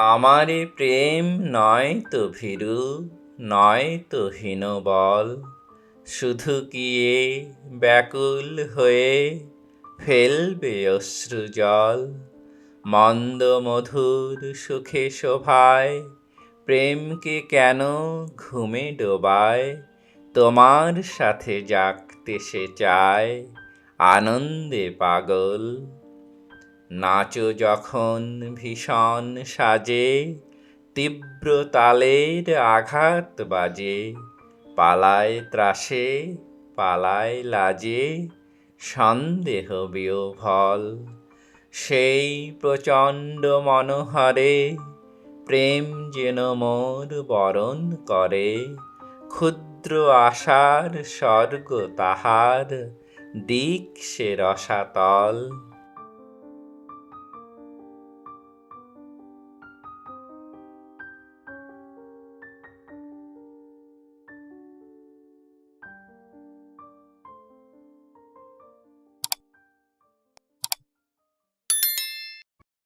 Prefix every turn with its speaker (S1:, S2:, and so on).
S1: আমারে প্রেম নয় তো ভীরু, নয় তো হীনবল, শুধু কি এ ব্যাকুল হয়ে ফেলবে অশ্রুজল। মন্দ মধুর সুখে শোভায় প্রেমকে কেন ঘুমে ডোবায়, তোমার সাথে জাগতে সে চায় আনন্দে পাগল। নাচো যখন ভীষণ সাজে, তীব্র তালের আঘাত বাজে, পালায় ত্রাসে পালায় লাজে সন্দেহ বিহ্বল। সেই প্রচণ্ড মনোহরে প্রেম যেন মোর বরণ করে, ক্ষুদ্র আশার স্বর্গ তাহার দিক সে রসাতল।